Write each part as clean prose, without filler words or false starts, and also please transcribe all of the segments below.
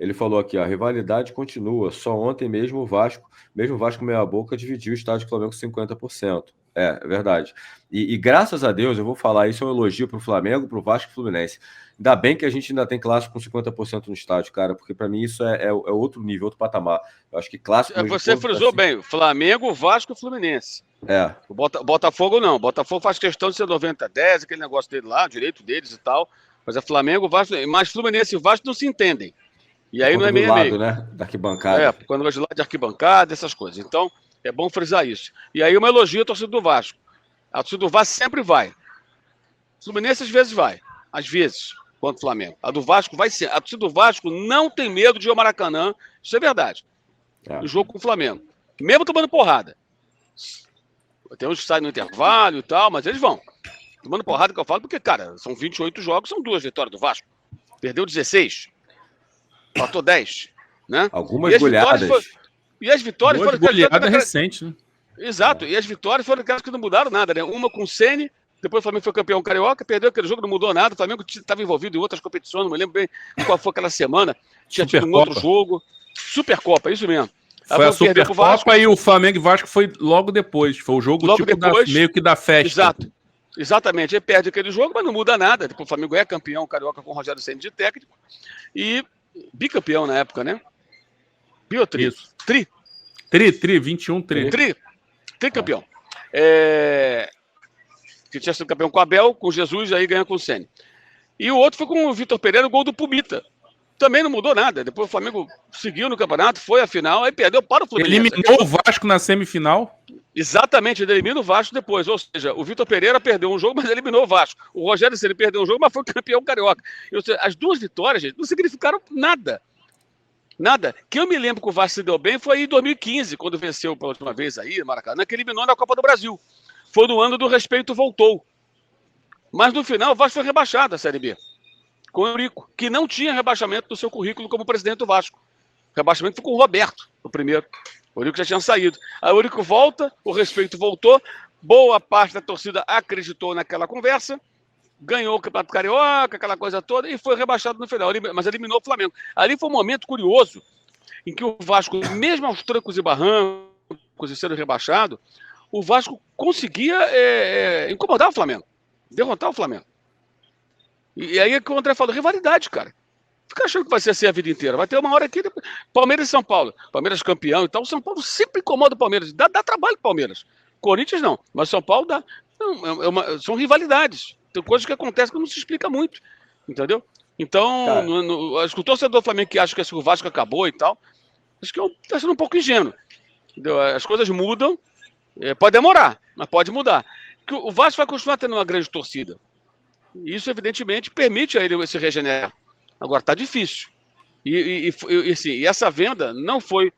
Ele falou aqui, ó, a rivalidade continua. Só ontem mesmo o Vasco meia boca, dividiu o estádio do Flamengo 50%. É verdade. E graças a Deus, eu vou falar, isso é um elogio pro Flamengo, pro Vasco e pro Fluminense. Ainda bem que a gente ainda tem clássico com 50% no estádio, cara, porque para mim isso é outro nível, outro patamar. Eu acho que clássico mesmo, Você quando tá frisou assim, bem, Flamengo, Vasco e Fluminense. é, O Botafogo não. O Botafogo faz questão de ser 90-10, aquele negócio dele lá, direito deles e tal. Mas é Flamengo, Vasco, mas Fluminense e Vasco não se entendem. E por aí não conta é do meio a lado, meio. né, da É, arquibancada. quando vai de lá de arquibancada, essas coisas. Então, é bom frisar isso. E aí uma elogio à torcida do Vasco. A torcida do Vasco sempre vai. O Fluminense às vezes vai. Às vezes, contra o Flamengo. A do Vasco vai ser. A torcida do Vasco não tem medo de ir ao Maracanã. Isso é verdade. É. No jogo com o Flamengo. Mesmo tomando porrada. Tem uns que saem no intervalo e tal, mas eles vão. Tomando porrada que eu falo, porque, cara, são 28 jogos, são 2 vitórias do Vasco. Perdeu 16. Faltou 10. Né? Algumas goleadas. E as vitórias Boa foram... goleada recente, né? Exato, e as vitórias foram aquelas que não mudaram nada, né? Uma com o Ceni, depois o Flamengo foi campeão carioca, perdeu aquele jogo, não mudou nada. O Flamengo estava envolvido em outras competições, não me lembro bem qual foi aquela semana. Tinha tido um outro jogo. Supercopa, isso mesmo. Foi a Supercopa e o Flamengo e Vasco foi logo depois. Foi o jogo logo tipo depois, meio que da festa. Exato. Exatamente. Ele perde aquele jogo, mas não muda nada. Depois o Flamengo é campeão carioca com o Rogério Ceni de técnico. E bicampeão na época, né? Biotri. Isso. Tri, 21, Tricampeão. Que tinha sido campeão com o Abel, com o Jesus, aí ganha com o Ceni. E o outro foi com o Vitor Pereira, o gol do Pumita. Também não mudou nada. Depois o Flamengo seguiu no campeonato, foi à final, aí perdeu para o Fluminense. Eliminou o Vasco na semifinal? Exatamente, ele elimina o Vasco depois. Ou seja, o Vitor Pereira perdeu um jogo, mas eliminou o Vasco. O Rogério Ceni perdeu um jogo, mas foi campeão carioca. Ou seja, as duas vitórias, gente, não significaram nada. Nada. Que eu me lembro que o Vasco se deu bem foi em 2015, quando venceu pela última vez aí, no Maracanã, que eliminou na Copa do Brasil. Foi no ano do respeito voltou. Mas no final o Vasco foi rebaixado da Série B. Com o Eurico, que não tinha rebaixamento no seu currículo como presidente do Vasco. O rebaixamento foi com o Roberto, o primeiro. O Eurico já tinha saído. Aí o Eurico volta, o respeito voltou, boa parte da torcida acreditou naquela conversa, ganhou o Campeonato Carioca, aquela coisa toda, e foi rebaixado no final, mas eliminou o Flamengo. Ali foi um momento curioso, em que o Vasco, mesmo aos trancos e barrancos e sendo rebaixado, o Vasco conseguia incomodar o Flamengo, derrotar o Flamengo. E aí é que o André falou, rivalidade, cara. Fica achando que vai ser assim a vida inteira. Vai ter uma hora aqui, Palmeiras e São Paulo. Palmeiras campeão e tal. O São Paulo sempre incomoda o Palmeiras. Dá trabalho pro Palmeiras. Corinthians não. Mas São Paulo dá. Não, são rivalidades. Tem coisas que acontecem que não se explica muito. Entendeu? Então, acho que o torcedor do Flamengo que acha que o Vasco acabou e tal, acho que está sendo um pouco ingênuo. Entendeu? As coisas mudam. Pode demorar, mas pode mudar. Porque o Vasco vai continuar tendo uma grande torcida. Isso, evidentemente, permite a ele se regenerar. Agora, está difícil. E essa venda não foi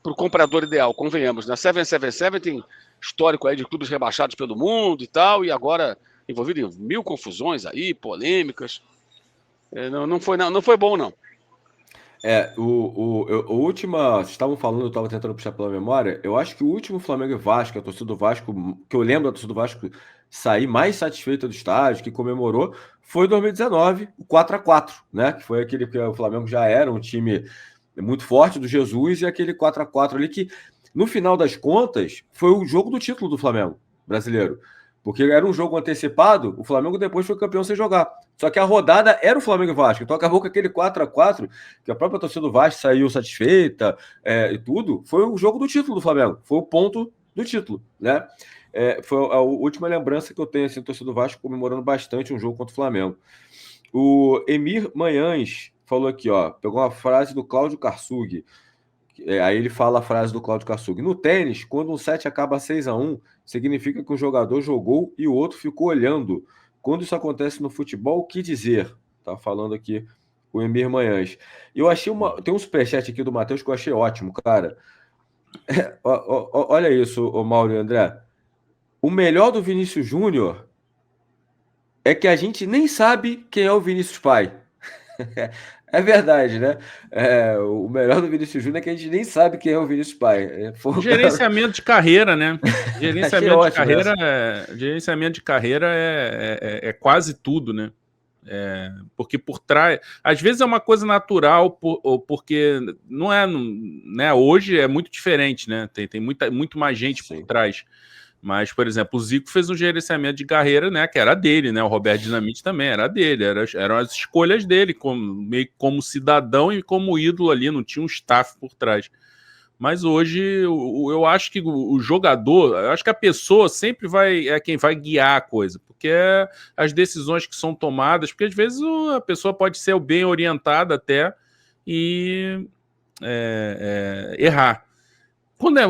para o comprador ideal, convenhamos. Na 777 tem histórico aí de clubes rebaixados pelo mundo e tal, e agora envolvido em 1000 confusões aí, polêmicas. Não foi bom, não. O último, vocês estavam falando, eu estava tentando puxar pela memória, eu acho que o último Flamengo e Vasco, a torcida do Vasco, que eu lembro da torcida do Vasco sair mais satisfeita do estádio, que comemorou, foi 2019, o 4x4, né? Que foi aquele que o Flamengo já era um time muito forte do Jesus, e aquele 4x4 ali que, no final das contas, foi o jogo do título do Flamengo brasileiro. Porque era um jogo antecipado, o Flamengo depois foi campeão sem jogar. Só que a rodada era o Flamengo e Vasco. Então acabou com aquele 4x4, que a própria torcida do Vasco saiu satisfeita e tudo. Foi o jogo do título do Flamengo. Foi o ponto do título, né? Foi a última lembrança que eu tenho, assim, torcida do Vasco comemorando bastante um jogo contra o Flamengo. O Emir Manhães falou aqui, ó, pegou uma frase do Cláudio Karsug. Aí ele fala a frase do Cláudio Karsug. No tênis, quando um set acaba 6x1, significa que o jogador jogou e o outro ficou olhando. Quando isso acontece no futebol, o que dizer? Tá falando aqui o Emir Manhães. Eu achei tem um superchat aqui do Matheus que eu achei ótimo, cara. Olha isso, o Mauro e André. O melhor do Vinícius Júnior é que a gente nem sabe quem é o Vinícius Pai. É verdade, né? O melhor do Vinícius Júnior é que a gente nem sabe quem é o Vinícius Pai. Gerenciamento de carreira, né? Gerenciamento de carreira é quase tudo, né? Porque por trás... Às vezes é uma coisa natural, porque não é... Né, hoje é muito diferente, né? Tem muito mais gente por trás. Mas, por exemplo, o Zico fez um gerenciamento de carreira, né, que era dele, né? O Roberto Dinamite também era dele, eram as escolhas dele, meio como cidadão e como ídolo ali, não tinha um staff por trás. Mas hoje eu acho que o jogador, eu acho que a pessoa sempre é quem vai guiar a coisa, porque é as decisões que são tomadas, porque às vezes a pessoa pode ser bem orientada até e errar.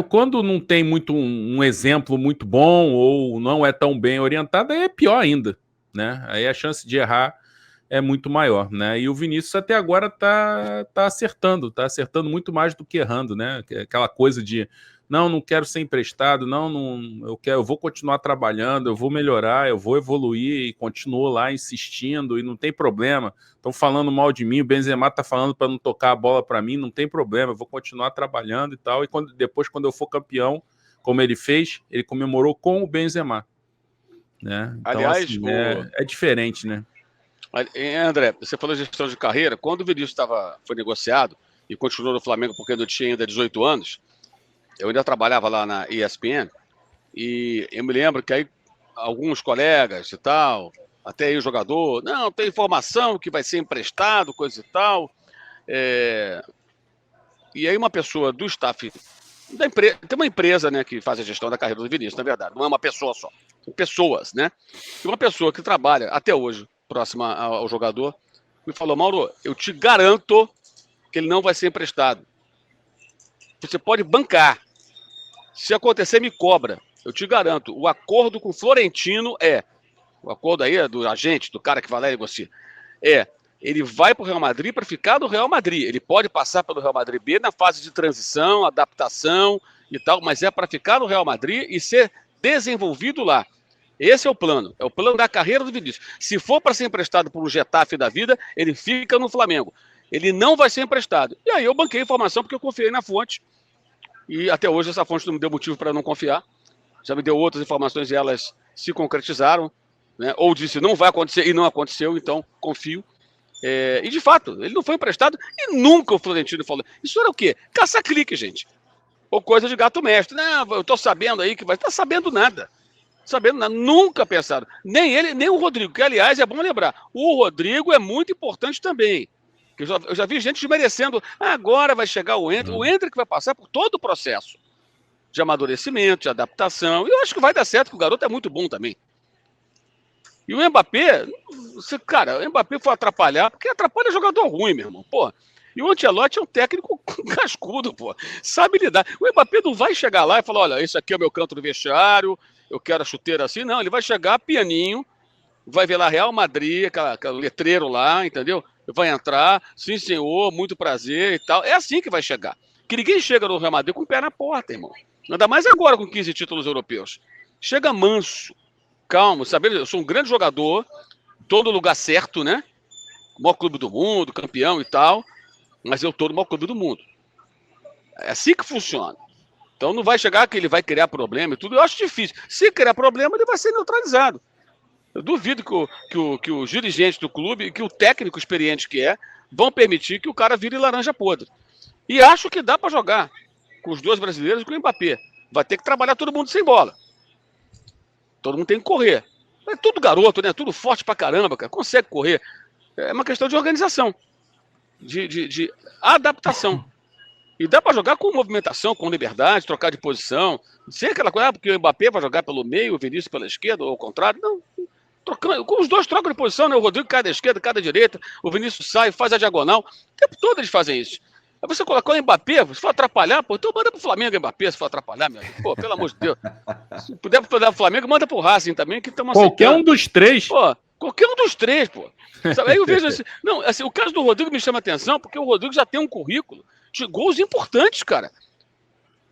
Quando não tem muito um exemplo muito bom ou não é tão bem orientado, aí é pior ainda, né? Aí a chance de errar é muito maior, né? E o Vinícius até agora tá acertando muito mais do que errando, né? Aquela coisa de não quero ser emprestado, eu vou continuar trabalhando, eu vou melhorar, eu vou evoluir, e continuou lá insistindo e não tem problema. Estão falando mal de mim, o Benzema tá falando para não tocar a bola para mim, não tem problema, eu vou continuar trabalhando e tal. E depois, quando eu for campeão, como ele fez, ele comemorou com o Benzema, né? Então, aliás, assim, é diferente, né? André, você falou de gestão de carreira. Quando o Vinícius foi negociado e continuou no Flamengo porque não tinha ainda 18 anos, eu ainda trabalhava lá na ESPN e eu me lembro que aí alguns colegas e tal, até aí o jogador, não, tem informação que vai ser emprestado, coisa e tal. E aí uma pessoa do staff da empresa, tem uma empresa, né, que faz a gestão da carreira do Vinícius, na verdade, não é uma pessoa só, são pessoas, né? E uma pessoa que trabalha até hoje próxima ao jogador me falou: Mauro, eu te garanto que ele não vai ser emprestado. Você pode bancar. Se acontecer, me cobra. Eu te garanto. O acordo com o Florentino o acordo aí do agente, do cara que vai lá e negocia, ele vai para o Real Madrid para ficar no Real Madrid. Ele pode passar pelo Real Madrid B na fase de transição, adaptação e tal, mas é para ficar no Real Madrid e ser desenvolvido lá. Esse é o plano da carreira do Vinícius. Se for para ser emprestado por um Getafe da vida, ele fica no Flamengo. Ele não vai ser emprestado. E aí eu banquei a informação porque eu confiei na fonte. E até hoje essa fonte não me deu motivo para não confiar. Já me deu outras informações e elas se concretizaram, né? Ou disse não vai acontecer e não aconteceu, então confio. E de fato, ele não foi emprestado e nunca o Florentino falou. Isso era o quê? Caça-clique, gente. Ou coisa de gato mestre. Não, eu tô sabendo aí que vai. Tá sabendo nada. Sabendo nada. Nunca pensaram. Nem ele, nem o Rodrigo, que aliás é bom lembrar. O Rodrigo é muito importante também. Eu já vi gente desmerecendo. Agora vai chegar o Endrick. O Endrick vai passar por todo o processo de amadurecimento, de adaptação. E eu acho que vai dar certo, porque o garoto é muito bom também. E o Mbappé, cara, o Mbappé foi atrapalhar, porque atrapalha jogador ruim, meu irmão. Pô. E o Ancelotti é um técnico cascudo, pô. Sabe lidar. O Mbappé não vai chegar lá e falar: olha, esse aqui é o meu canto do vestiário, eu quero a chuteira assim. Não, ele vai chegar pianinho, vai ver lá Real Madrid, aquele letreiro lá, entendeu? Vai entrar, sim senhor, muito prazer e tal. É assim que vai chegar. Que ninguém chega no Real Madrid com o pé na porta, irmão. Ainda mais agora com 15 títulos europeus. Chega manso, calmo, sabe? Eu sou um grande jogador, tô no lugar certo, né? O maior clube do mundo, campeão e tal, mas eu tô no maior clube do mundo. É assim que funciona. Então não vai chegar que ele vai criar problema e tudo. Eu acho difícil. Se criar problema, ele vai ser neutralizado. Eu duvido que o dirigente do clube, que o técnico experiente que vão permitir que o cara vire laranja podre. E acho que dá para jogar com os dois brasileiros e com o Mbappé. Vai ter que trabalhar todo mundo sem bola. Todo mundo tem que correr. É tudo garoto, né? Tudo forte pra caramba, cara. Consegue correr. É uma questão de organização, de adaptação. E dá para jogar com movimentação, com liberdade, trocar de posição. Sem aquela coisa, porque o Mbappé vai jogar pelo meio, o Vinícius pela esquerda, ou ao contrário. Não. Trocando, os dois trocam de posição, né? O Rodrigo cai da esquerda, cai da direita, o Vinícius sai, faz a diagonal. O tempo todo eles fazem isso. Aí você colocou o Mbappé, se for atrapalhar, pô, então manda pro Flamengo o Mbappé, se for atrapalhar, meu amigo. Pô, pelo amor de Deus. Se puder mandar pro Flamengo, manda pro Racing também, que estamos aceitando. Qualquer um dos três. Pô, qualquer um dos três, pô. Sabe? Aí eu vejo assim, não, assim, o caso do Rodrigo me chama atenção, porque o Rodrigo já tem um currículo de gols importantes, cara.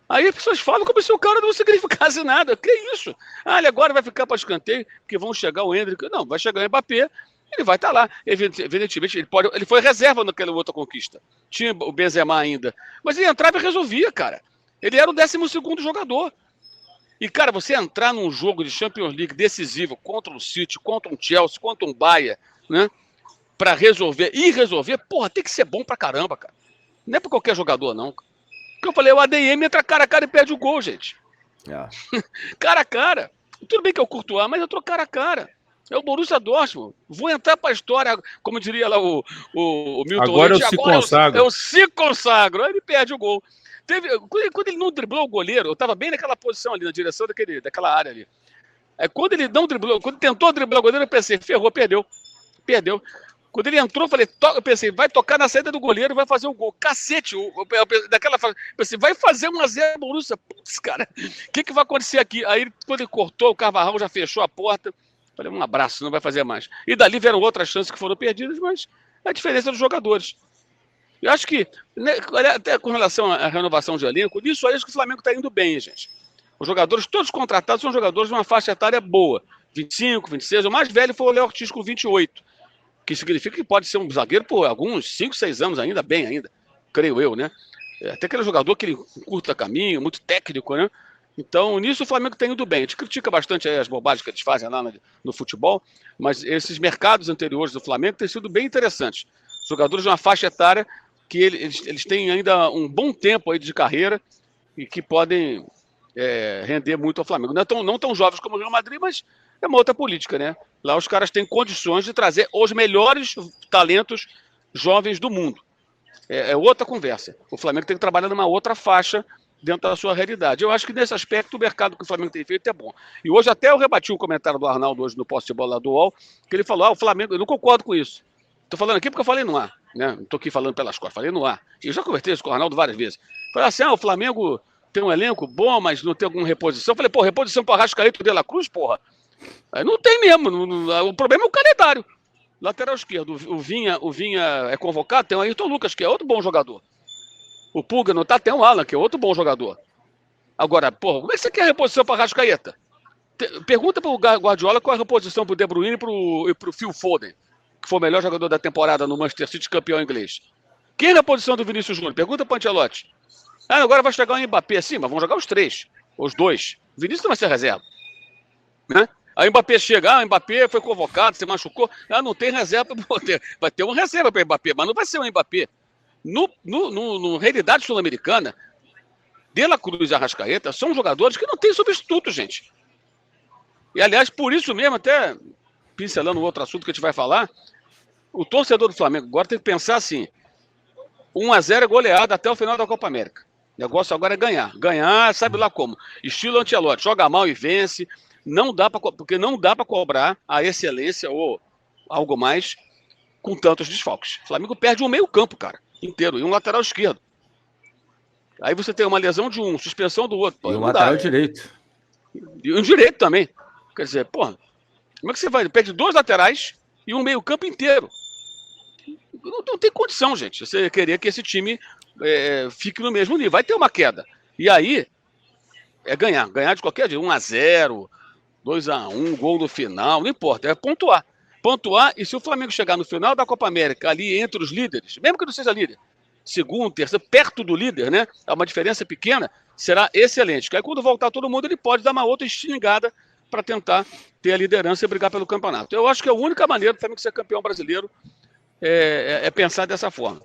Aí as pessoas falam como se o cara não significasse nada. Que isso? Ah, ele agora vai ficar para escanteio, porque vão chegar o Endrick. Não, vai chegar o Mbappé, ele vai estar lá. Evidentemente, ele foi reserva naquela outra conquista. Tinha o Benzema ainda. Mas ele entrava e resolvia, cara. Ele era o 12º jogador. E, cara, você entrar num jogo de Champions League decisivo contra o City, contra um Chelsea, contra um Bayern, né? pra resolver, porra, tem que ser bom pra caramba, cara. Não é pra qualquer jogador, não. Porque eu falei, o ADM entra cara a cara e perde o gol, gente. Cara a cara. Tudo bem que eu curto mas eu tô cara a cara. É o Borussia Dortmund. Vou entrar pra história, como diria lá o Milton Agora Leite. eu se consagro. Eu se consagro. Aí ele perde o gol. Quando ele não driblou o goleiro, eu tava bem naquela posição ali, na direção daquela área ali. Aí quando ele não driblou, quando tentou driblar o goleiro, eu pensei, ferrou, perdeu. Quando ele entrou, eu pensei, vai tocar na saída do goleiro e vai fazer o gol. Cacete, daquela fase. Pensei, vai fazer 1-0 Borussia. Putz, cara, o que vai acontecer aqui? Aí, quando ele cortou, o Carvajal já fechou a porta. Falei, um abraço, não vai fazer mais. E dali vieram outras chances que foram perdidas, mas é a diferença dos jogadores. Eu acho que, né, até com relação à renovação de elenco, nisso aí acho que o Flamengo está indo bem, gente. Os jogadores, todos contratados, são jogadores de uma faixa etária boa. 25, 26, o mais velho foi o Léo Ortiz com 28. Que significa que pode ser um zagueiro por alguns 5, 6 anos ainda, creio eu, né? Até aquele jogador que ele curta caminho, muito técnico, né? Então, nisso o Flamengo tem ido bem. A gente critica bastante aí as bobagens que eles fazem lá no futebol, mas esses mercados anteriores do Flamengo têm sido bem interessantes. Jogadores de uma faixa etária que eles têm ainda um bom tempo aí de carreira e que podem render muito ao Flamengo. Não tão jovens como o Real Madrid, mas é uma outra política, né? Lá os caras têm condições de trazer os melhores talentos jovens do mundo. É outra conversa. O Flamengo tem que trabalhar numa outra faixa dentro da sua realidade. Eu acho que nesse aspecto o mercado que o Flamengo tem feito é bom. E hoje até eu rebati um comentário do Arnaldo hoje no poste de bola do UOL, que ele falou, o Flamengo, eu não concordo com isso. Estou falando aqui porque eu falei no ar, né? Não estou aqui falando pelas costas, falei no ar. E eu já conversei isso com o Arnaldo várias vezes. Falei assim, o Flamengo tem um elenco bom, mas não tem alguma reposição. Eu falei, reposição para Arrascaeta e De La Cruz, porra. Aí não tem mesmo. O problema é o calendário. Lateral esquerdo, o Vinha é convocado, tem o Ayrton Lucas, que é outro bom jogador. O Pulga não tá, tem o Alan, que é outro bom jogador. Agora, como é que você quer a reposição para Arrascaeta? Pergunta para o Guardiola qual é a reposição para o De Bruyne e para o Phil Foden, que foi o melhor jogador da temporada no Manchester City, campeão inglês. Quem é a posição do Vinícius Júnior? Pergunta para o Ancelotti. Agora vai chegar o Mbappé. Sim, mas vão jogar os 3, os 2. O Vinícius não vai ser reserva. Né? Aí o Mbappé chega, o Mbappé foi convocado, se machucou. Não tem reserva. Vai ter uma reserva para o Mbappé, mas não vai ser o Mbappé. No realidade sul-americana, De La Cruz e Arrascaeta são jogadores que não têm substituto, gente. E, aliás, por isso mesmo, até pincelando um outro assunto que a gente vai falar, o torcedor do Flamengo agora tem que pensar assim, 1-0 é goleada até o final da Copa América. O negócio agora é ganhar. Ganhar, sabe lá como. Estilo Ancelotti, joga mal e vence. Porque não dá para cobrar a excelência ou algo mais com tantos desfalques. O Flamengo perde um meio campo, cara, inteiro, e um lateral esquerdo. Aí você tem uma lesão de um, suspensão do outro. E um lateral direito. E um direito também. Quer dizer, como é que você vai? Perde 2 laterais e um meio campo inteiro. Não tem condição, gente. Você querer que esse time fique no mesmo nível. Vai ter uma queda. E aí, é ganhar. Ganhar de qualquer jeito. 1-0, 2-1, gol no final. Não importa. É pontuar. Pontuar, e se o Flamengo chegar no final da Copa América, ali entre os líderes, mesmo que não seja líder, segundo, terceiro, perto do líder, né? É uma diferença pequena, será excelente. Porque aí quando voltar todo mundo, ele pode dar uma outra estilingada para tentar ter a liderança e brigar pelo campeonato. Eu acho que a única maneira do Flamengo ser campeão brasileiro é pensar dessa forma.